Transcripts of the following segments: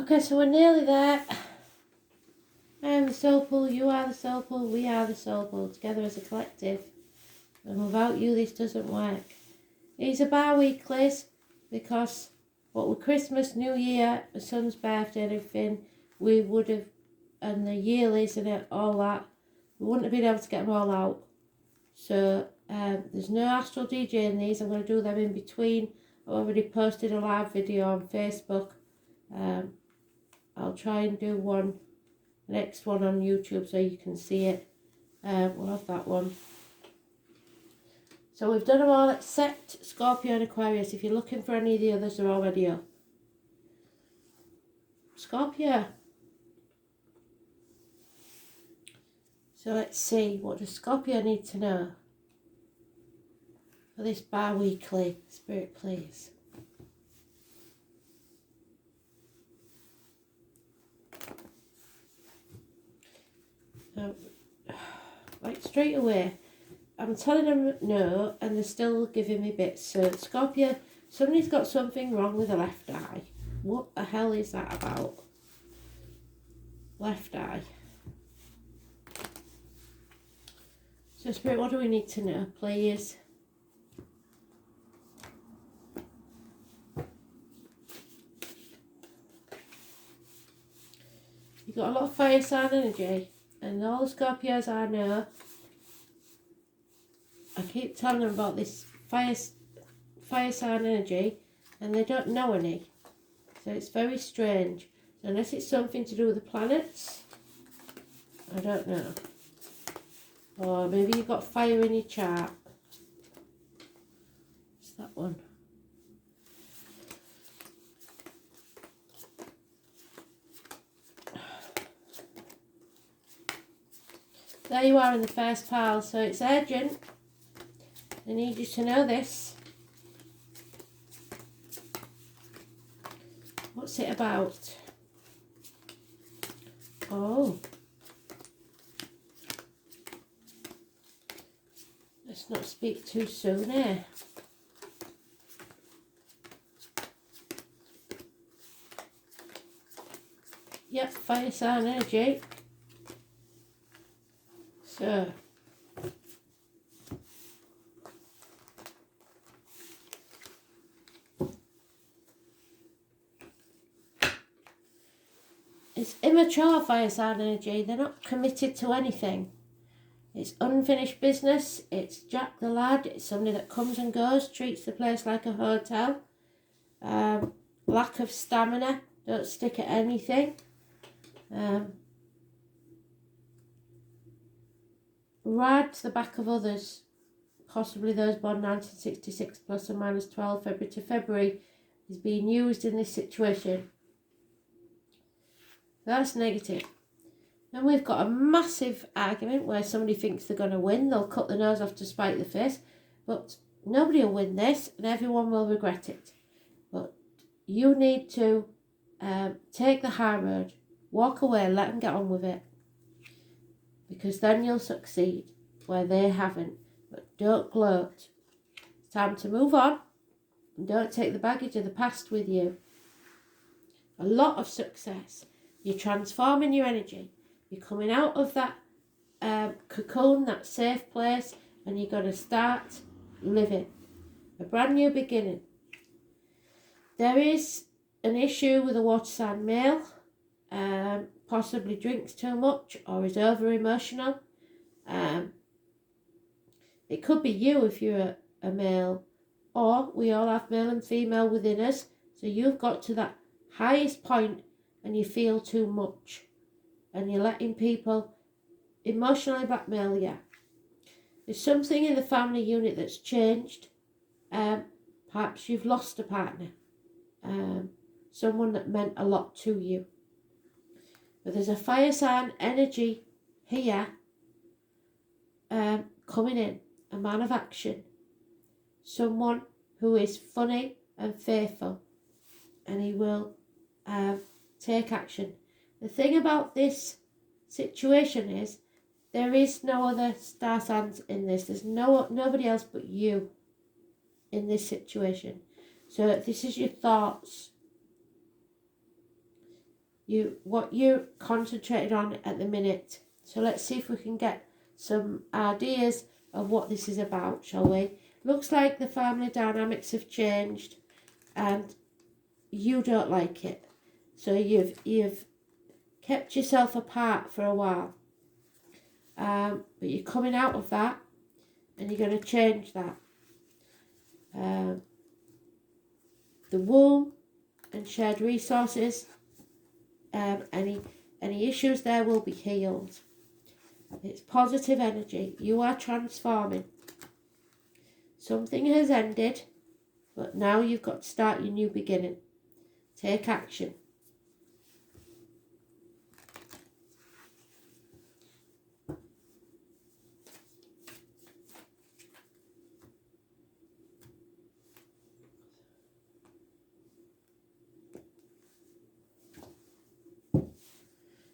Okay, so we're nearly there. I am the soul pool, you are the soul pool, we are the soul pool, together as a collective. And without you, this doesn't work. These are bi-weeklies because what with Christmas, New Year, my son's birthday and everything, we would have, and the yearlies and it, all that, we wouldn't have been able to get them all out. So there's no astral DJ in these. I'm going to do them in between. I've already posted a live video on Facebook. I'll try and do one, the next one on YouTube so you can see it. We'll have that one. So we've done them all except Scorpio and Aquarius. If you're looking for any of the others, they're already up. Scorpio. So let's see, what does Scorpio need to know for this bi-weekly Spirit, please? Right, straight away, I'm telling them no, and they're still giving me bits. So Scorpio, somebody's got something wrong with the left eye. What the hell is that about? Left eye. So Spirit, what do we need to know, please? You've got a lot of fire sign energy, and all the Scorpios I know, I keep telling them about this fire sign energy, and they don't know any. So it's very strange. So unless it's something to do with the planets, I don't know. Or maybe you've got fire in your chart. It's that one. There you are in the first pile. So it's urgent. I need you to know this. What's it about? Oh. Let's not speak too soon, eh? Yep, fire sign energy. So. It's immature fire sign energy. They're not committed to anything. It's unfinished business. It's Jack the Lad. It's somebody that comes and goes, treats the place like a hotel. Lack of stamina. Don't stick at anything. Ride to the back of others. Possibly those born 1966 plus or minus 12 February to February is being used in this situation. That's negative. And we've got a massive argument where somebody thinks they're going to win. They'll cut the nose off to spite the face. But nobody will win this and everyone will regret it. But you need to take the high road. Walk away, let them get on with it. Because then you'll succeed where they haven't. But don't gloat. It's time to move on. And don't take the baggage of the past with you. A lot of success. You're transforming your energy. You're coming out of that cocoon, that safe place, and you're going to start living. A brand new beginning. There is an issue with a water sign male. Possibly drinks too much or is over emotional. It could be you if you're a male. Or we all have male and female within us. So you've got to that highest point and you feel too much. And you're letting people emotionally blackmail you. There's something in the family unit that's changed. Perhaps you've lost a partner. Someone that meant a lot to you. But there's a fire sign energy here coming in. A man of action. Someone who is funny and faithful. And he will take action. The thing about this situation is there is no other star signs in this. There's nobody else but you in this situation. So this is your thoughts. what you're concentrated on at the minute. So let's see if we can get some ideas of what this is about, shall we? Looks like the family dynamics have changed and you don't like it. So you've kept yourself apart for a while. But you're coming out of that and you're going to change that. The womb and shared resources, any issues there will be healed. It's positive energy. You are transforming. Something has ended, but now you've got to start your new beginning. Take action.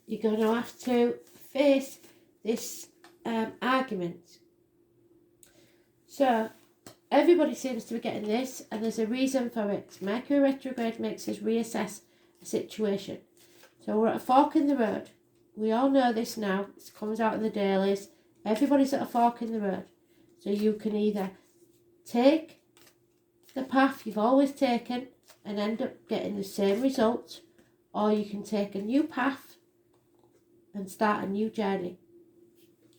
You're going to have to face this argument. So, everybody seems to be getting this, and there's a reason for it. Mercury retrograde makes us reassess a situation. So we're at a fork in the road. We all know this now. It comes out in the dailies. Everybody's at a fork in the road. So you can either take the path you've always taken and end up getting the same result, or you can take a new path and start a new journey.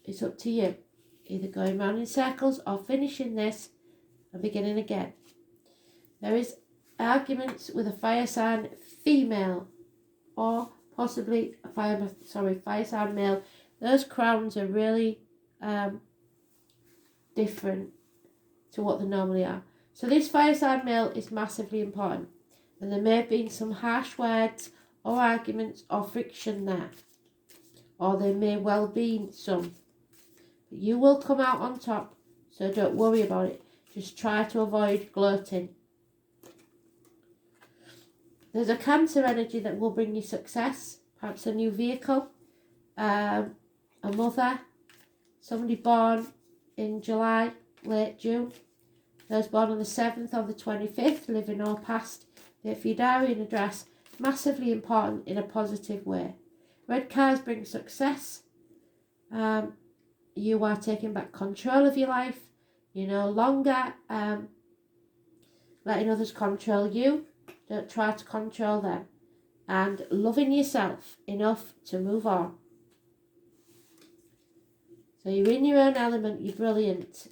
It's up to you. Either going round in circles or finishing this and beginning again. There is arguments with a fire sign female or possibly a fire sign male. Those crowns are really different to what they normally are. So this fire sign male is massively important, and there may have been some harsh words or arguments or friction there, or there may well be some. But you will come out on top, so don't worry about it. Just try to avoid gloating. There's a Cancer energy that will bring you success, perhaps a new vehicle, a mother, somebody born in July, late June. Those born on the 7th or the 25th, living or past, date for your diary and address, massively important in a positive way. Red cards bring success. You are taking back control of your life. You're no longer letting others control you. Don't try to control them. And loving yourself enough to move on. So you're in your own element. You're brilliant.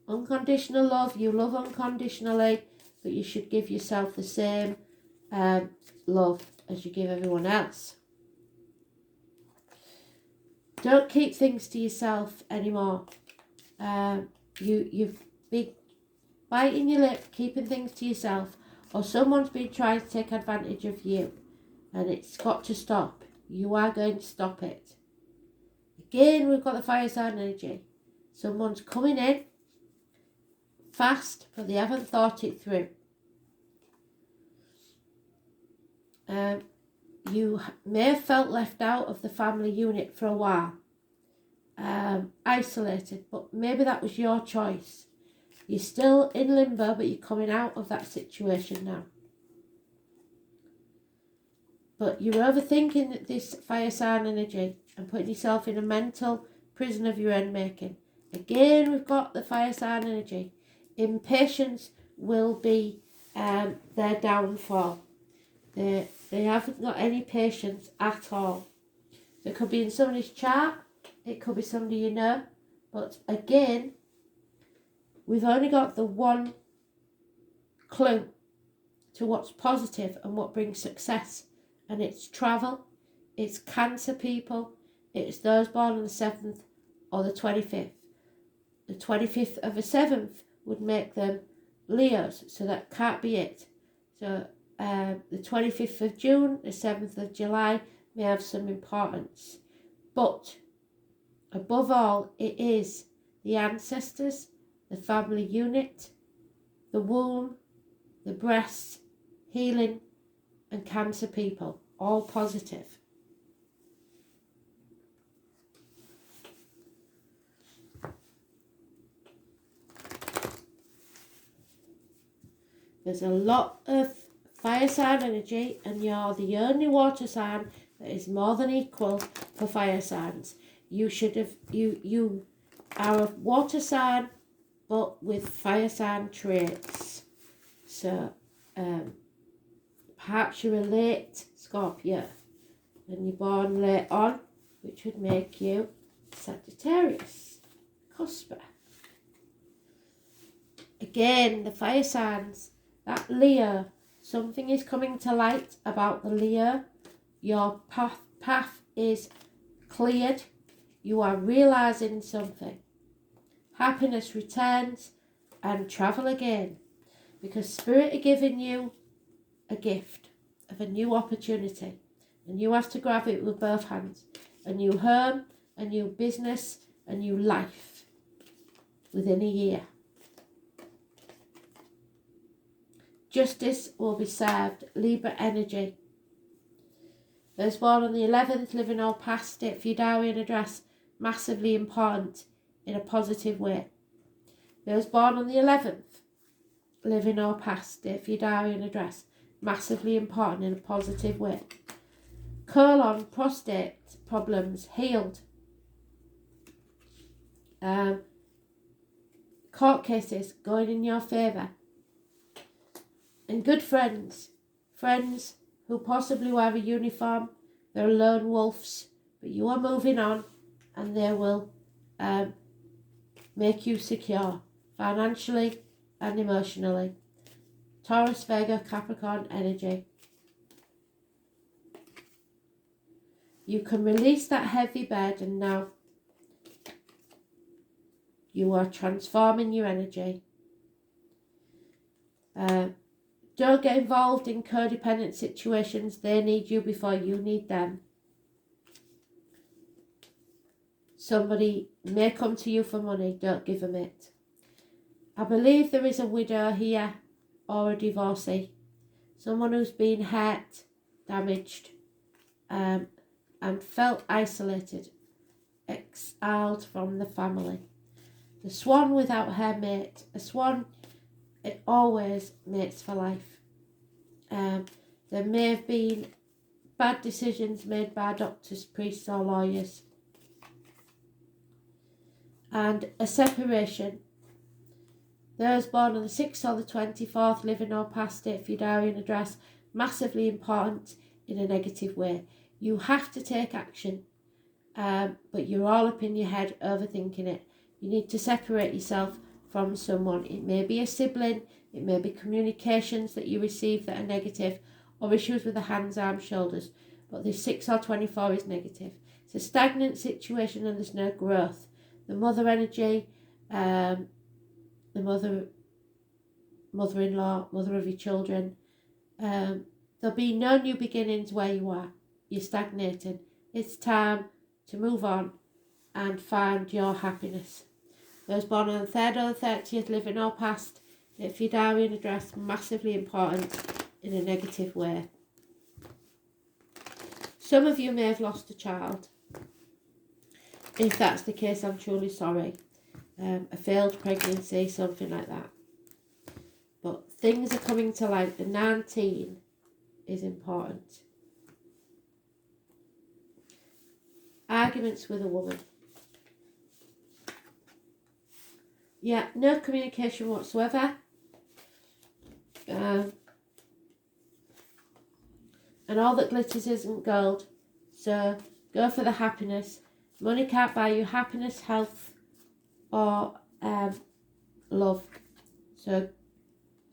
Unconditional love. You love unconditionally. But you should give yourself the same love as you give everyone else. Don't keep things to yourself anymore. You've been biting your lip, keeping things to yourself, or someone's been trying to take advantage of you, and it's got to stop. You are going to stop it. Again, we've got the fire sign energy. Someone's coming in fast, but they haven't thought it through. You may have felt left out of the family unit for a while, isolated, but maybe that was your choice. You're still in limbo, but you're coming out of that situation now. But you're overthinking this fire sign energy and putting yourself in a mental prison of your own making. Again, we've got the fire sign energy. Impatience will be their downfall. They haven't got any patience at all. So it could be in somebody's chart, it could be somebody you know, but again, we've only got the one clue to what's positive and what brings success, and it's travel, it's Cancer people, it's those born on the 7th or the 25th. The 25th of the 7th would make them Leos, so that can't be it. So the 25th of June, the 7th of July may have some importance. But above all, it is the ancestors, the family unit, the womb, the breasts, healing, and Cancer people, all positive. There's a lot of fire sign energy, and you're the only water sign that is more than equal for fire signs. You are a water sign, but with fire sign traits. So perhaps you're a late Scorpio and you're born late on, which would make you Sagittarius, cusper. Again, the fire signs, that Leo, something is coming to light about the Leo. Your path is cleared. You are realising something. Happiness returns and travel again, because Spirit are giving you a gift of a new opportunity, and you have to grab it with both hands. A new home, a new business, a new life within a year. Justice will be served. Libra energy. Those born on the 11th, living or past it for your diary and address, massively important in a positive way. Those born on the 11th, living or past it for your diary and address, massively important in a positive way. Colon, prostate problems, healed. Court cases going in your favour. And good friends who possibly wear a uniform, they're lone wolves, but you are moving on, and they will make you secure financially and emotionally. Taurus, Virgo, Capricorn energy. You can release that heavy burden now. You are transforming your energy. Don't get involved in codependent situations. They need you before you need them. Somebody may come to you for money. Don't give them it. I believe there is a widow here or a divorcee. Someone who's been hurt, damaged, and felt isolated, exiled from the family. The swan without her mate. A swan, it always mates for life. There may have been bad decisions made by doctors, priests or lawyers. And a separation. Those born on the 6th or the 24th, living or past it for your diary and address, massively important in a negative way. You have to take action, but you're all up in your head overthinking it. You need to separate yourself from someone. It may be a sibling, it may be communications that you receive that are negative, or issues with the hands, arms, shoulders. But the 6 or 24 is negative. It's a stagnant situation and there's no growth. The mother energy, the mother-in-law, mother of your children. There'll be no new beginnings where you are. You're stagnating. It's time to move on and find your happiness. Those born on the 3rd or the 30th, living or past, if your diary and address, massively important in a negative way. Some of you may have lost a child. If that's the case, I'm truly sorry. A failed pregnancy, something like that. But things are coming to light. The 19 is important. Arguments with a woman. Yeah, no communication whatsoever. And all that glitters isn't gold. So go for the happiness. Money can't buy you happiness, health, or love. So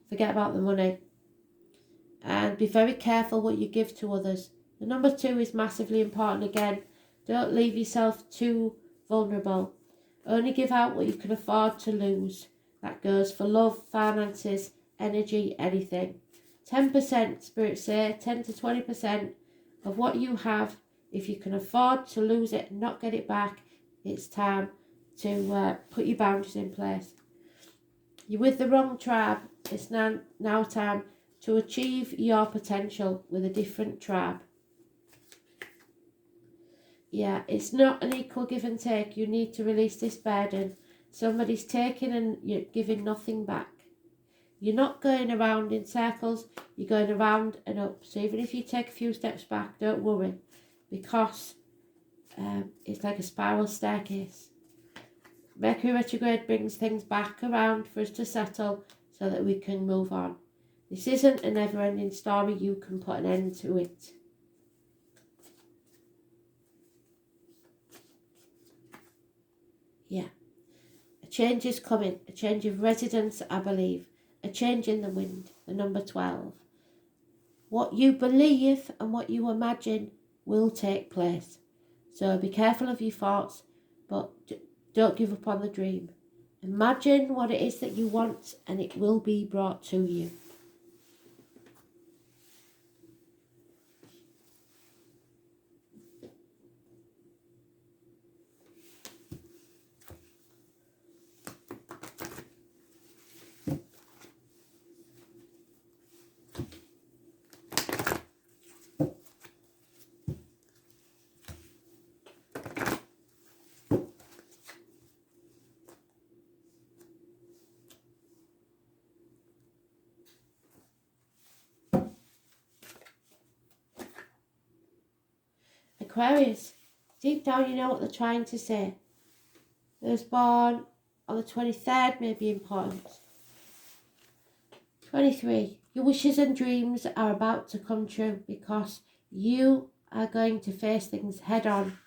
forget about the money. And be very careful what you give to others. The number 2 is massively important again. Don't leave yourself too vulnerable. Only give out what you can afford to lose. That goes for love, finances, energy, anything. 10%, spirits say, 10 to 20% of what you have. If you can afford to lose it and not get it back, it's time to put your boundaries in place. You're with the wrong tribe. It's now time to achieve your potential with a different tribe. Yeah, it's not an equal give and take. You need to release this burden. Somebody's taking and you're giving nothing back. You're not going around in circles, you're going around and up. So even if you take a few steps back, don't worry, because it's like a spiral staircase. Mercury retrograde brings things back around for us to settle so that we can move on. This isn't a never-ending story. You can put an end to it. Yeah. A change is coming. A change of residence, I believe. A change in the wind. The number 12. What you believe and what you imagine will take place. So be careful of your thoughts, but don't give up on the dream. Imagine what it is that you want and it will be brought to you. Aquarius, deep down you know what they're trying to say. Those born on the 23rd may be important. 23. Your wishes and dreams are about to come true because you are going to face things head on.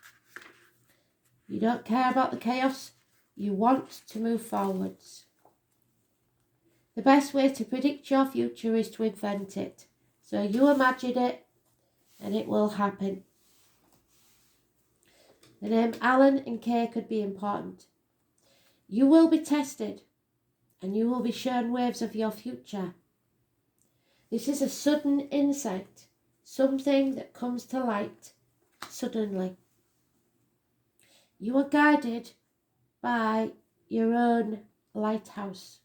You don't care about the chaos. You want to move forwards. The best way to predict your future is to invent it. So you imagine it and it will happen. The name Alan and Kay could be important. You will be tested and you will be shown waves of your future. This is a sudden insight, something that comes to light suddenly. You are guided by your own lighthouse.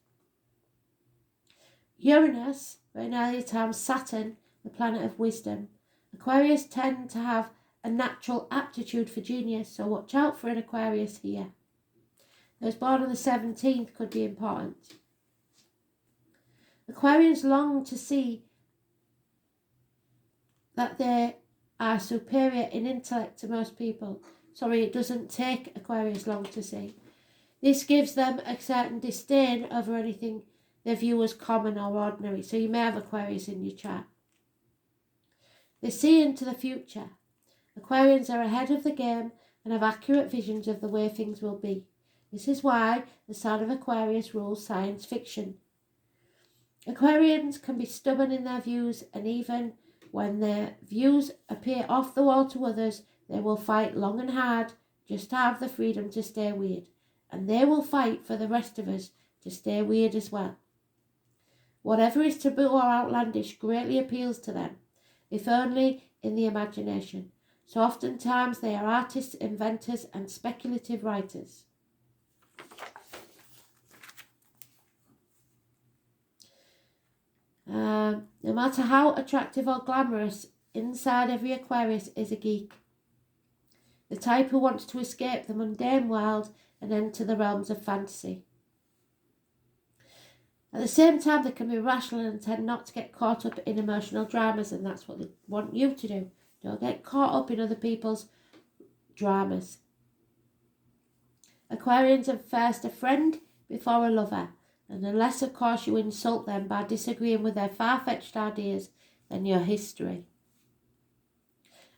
Uranus, or in earlier times Saturn, the planet of wisdom. Aquarius tend to have a natural aptitude for genius, so watch out for an Aquarius here. Those born on the 17th could be important. Aquarians long to see that they are superior in intellect to most people. Sorry, it doesn't take Aquarius long to see. This gives them a certain disdain over anything they view as common or ordinary. So you may have Aquarius in your chart. They see into the future. Aquarians are ahead of the game and have accurate visions of the way things will be. This is why the sign of Aquarius rules science fiction. Aquarians can be stubborn in their views, and even when their views appear off the wall to others, they will fight long and hard just to have the freedom to stay weird. And they will fight for the rest of us to stay weird as well. Whatever is taboo or outlandish greatly appeals to them, if only in the imagination. So oftentimes they are artists, inventors, and speculative writers. No matter how attractive or glamorous, inside every Aquarius is a geek. The type who wants to escape the mundane world and enter the realms of fantasy. At the same time, they can be rational and tend not to get caught up in emotional dramas, and that's what they want you to do. Don't get caught up in other people's dramas. Aquarians are first a friend before a lover, and unless, of course, you insult them by disagreeing with their far-fetched ideas, then you're history.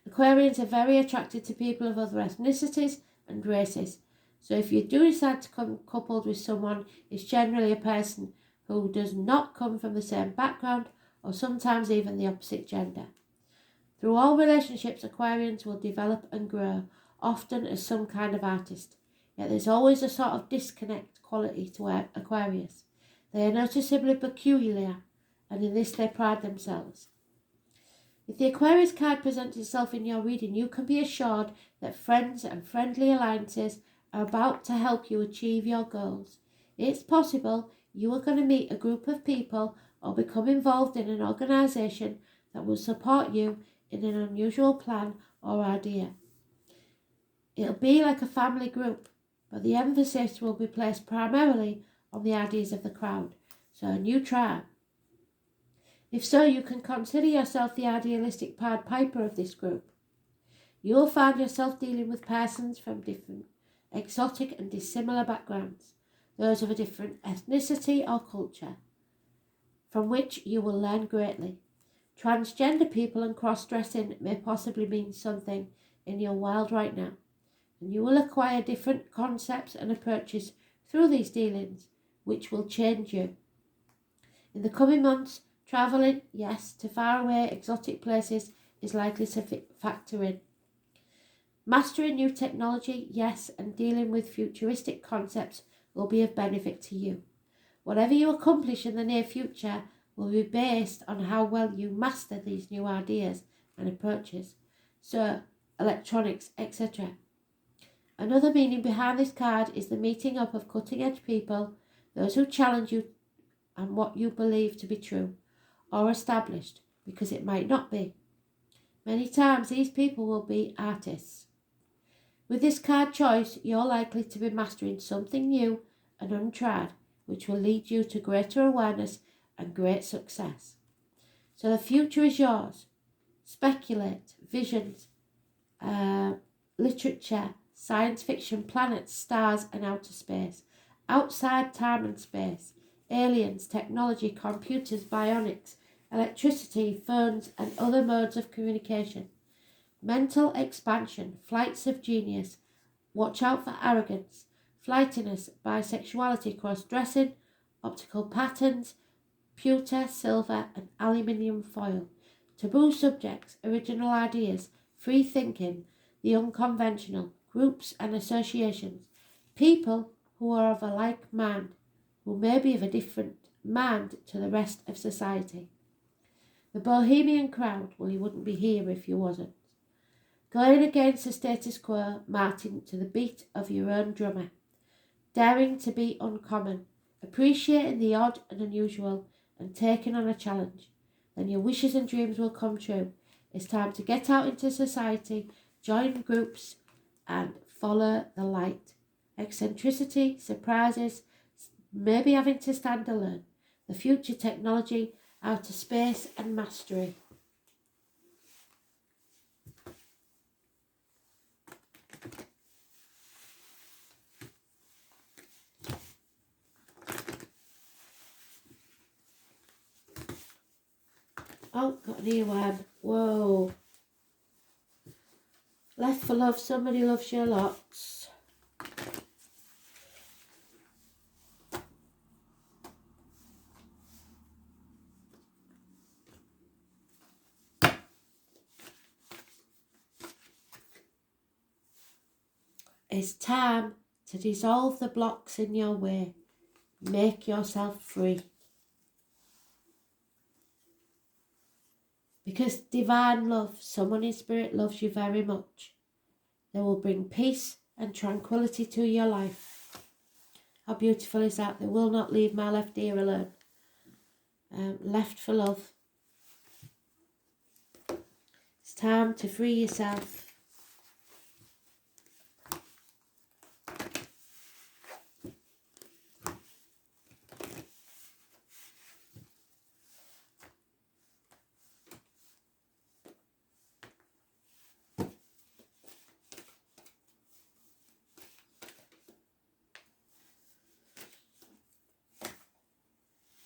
Aquarians are very attracted to people of other ethnicities and races. So if you do decide to come coupled with someone, it's generally a person who does not come from the same background or sometimes even the opposite gender. Through all relationships, Aquarians will develop and grow, often as some kind of artist. Yet there's always a sort of disconnect quality to Aquarius. They are noticeably peculiar, and in this they pride themselves. If the Aquarius card presents itself in your reading, you can be assured that friends and friendly alliances are about to help you achieve your goals. It's possible you are going to meet a group of people or become involved in an organisation that will support you in an unusual plan or idea. It'll be like a family group, but the emphasis will be placed primarily on the ideas of the crowd. So a new tribe. If so, you can consider yourself the idealistic Pied Piper of this group. You will find yourself dealing with persons from different, exotic and dissimilar backgrounds, those of a different ethnicity or culture, from which you will learn greatly. Transgender people and cross-dressing may possibly mean something in your world right now, and you will acquire different concepts and approaches through these dealings, which will change you. In the coming months, travelling, yes, to faraway exotic places is likely to factor in. Mastering new technology, yes, and dealing with futuristic concepts will be of benefit to you. Whatever you accomplish in the near future will be based on how well you master these new ideas and approaches. So, electronics, etc. Another meaning behind this card is the meeting up of cutting-edge people, those who challenge you and what you believe to be true or established, because it might not be. Many times these people will be artists. With this card choice, you're likely to be mastering something new and untried, which will lead you to greater awareness and great success. So the future is yours. Speculate, visions, literature, science fiction, planets, stars and outer space, outside time and space, aliens, technology, computers, bionics, electricity, phones and other modes of communication. Mental expansion, flights of genius, watch out for arrogance, flightiness, bisexuality, cross-dressing, optical patterns, pewter, silver and aluminium foil, taboo subjects, original ideas, free thinking, the unconventional, groups and associations, people who are of a like mind, who may be of a different mind to the rest of society. The bohemian crowd, well, you wouldn't be here if you wasn't. Going against the status quo, marching to the beat of your own drummer. Daring to be uncommon, appreciating the odd and unusual, and taking on a challenge. Then your wishes and dreams will come true. It's time to get out into society, join groups, and follow the light. Eccentricity, surprises, maybe having to stand alone. The future technology, outer space, and mastery. Oh, got an earworm. Whoa. Left for love, somebody loves you lots. It's time to dissolve the blocks in your way. Make yourself free. Because divine love, someone in spirit loves you very much. They will bring peace and tranquility to your life. How beautiful is that? They will not leave my left ear alone. Left for love. It's time to free yourself.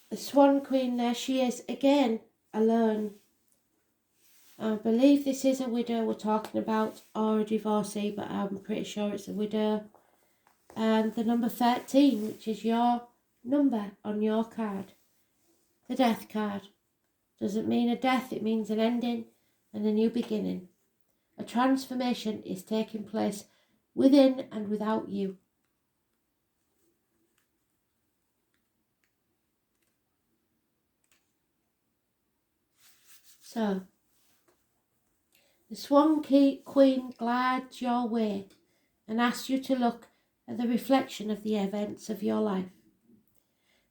The Swan Queen, there she is again, alone. I believe this is a widow we're talking about, or a divorcee, but I'm pretty sure it's a widow. And the number 13, which is your number on your card. The Death card. Doesn't mean a death, it means an ending and a new beginning. A transformation is taking place within and without you. So, the Swan Queen glides your way and asks you to look at the reflection of the events of your life.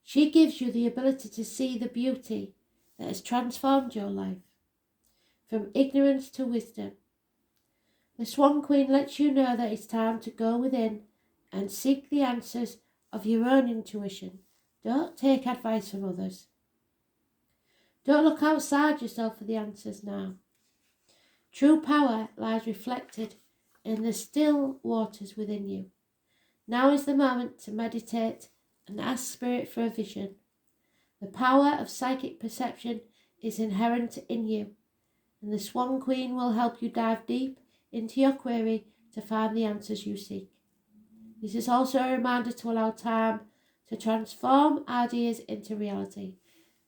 She gives you the ability to see the beauty that has transformed your life, from ignorance to wisdom. The Swan Queen lets you know that it's time to go within and seek the answers of your own intuition, Don't take advice from others. Don't look outside yourself for the answers now. True power lies reflected in the still waters within you. Now is the moment to meditate and ask Spirit for a vision. The power of psychic perception is inherent in you, and the Swan Queen will help you dive deep into your query to find the answers you seek. This is also a reminder to allow time to transform ideas into reality.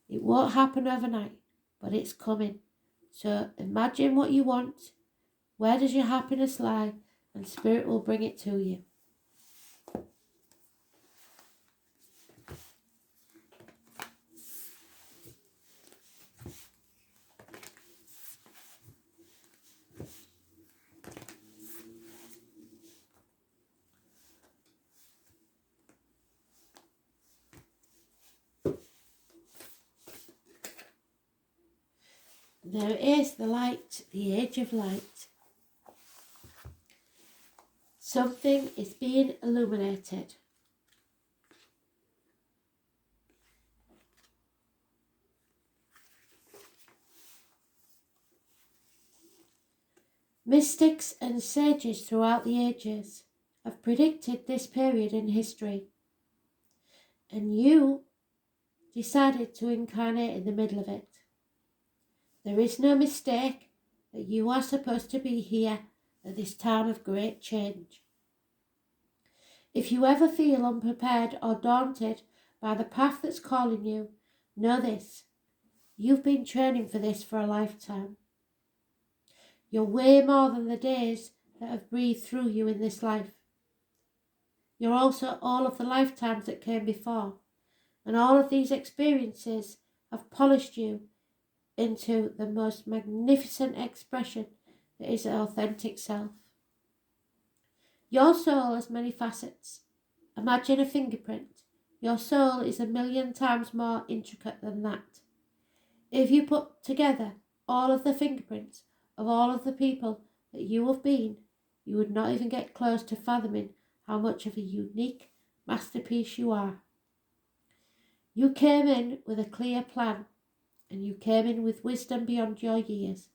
It won't happen overnight, but it's coming. So imagine what you want. Where does your happiness lie? And Spirit will bring it to you. There is the light, the age of light. Something is being illuminated. Mystics and sages throughout the ages have predicted this period in history, and you decided to incarnate in the middle of it. There is no mistake that you are supposed to be here at this time of great change. If you ever feel unprepared or daunted by the path that's calling you, know this: you've been training for this for a lifetime. You're way more than the days that have breathed through you in this life. You're also all of the lifetimes that came before, and all of these experiences have polished you into the most magnificent expression that is an authentic self. Your soul has many facets. Imagine a fingerprint. Your soul is 1,000,000 times more intricate than that. If you put together all of the fingerprints of all of the people that you have been, you would not even get close to fathoming how much of a unique masterpiece you are. You came in with a clear plan, and you came in with wisdom beyond your years.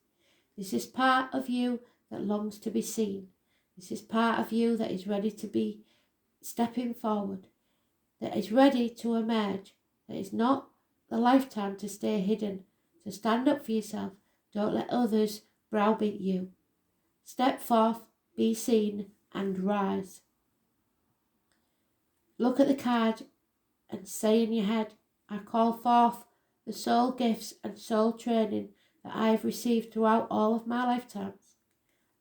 This is part of you that longs to be seen. This is part of you that is ready to be stepping forward, that is ready to emerge, that is not the lifetime to stay hidden, to stand up for yourself. Don't let others browbeat you. Step forth, be seen, and rise. Look at the card and say in your head, I call forth the soul gifts and soul training that I have received throughout all of my lifetimes.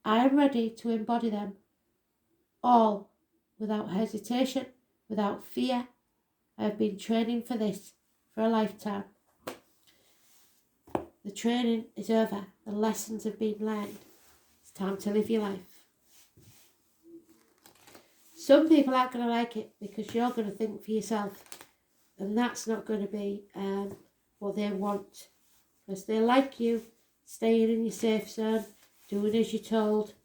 I am ready to embody them all without hesitation, without fear. I have been training for this for a lifetime. The training is over. The lessons have been learned. It's time to live your life. Some people aren't going to like it because you're going to think for yourself, and that's not going to be what they want, because they like you staying in your safe zone, doing as you're told.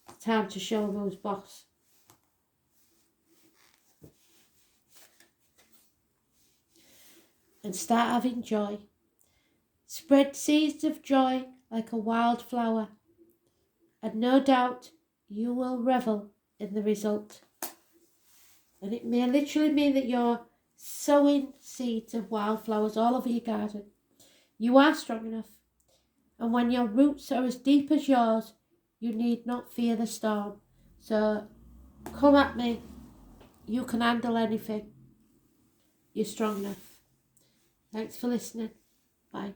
It's time to show them who's boss. And start having joy. Spread seeds of joy like a wildflower, and no doubt you will revel in the result. And it may literally mean that you're sowing seeds of wildflowers all over your garden. You are strong enough, and when your roots are as deep as yours, you need not fear the storm. So come at me. You can handle anything. You're strong enough. Thanks for listening. Bye.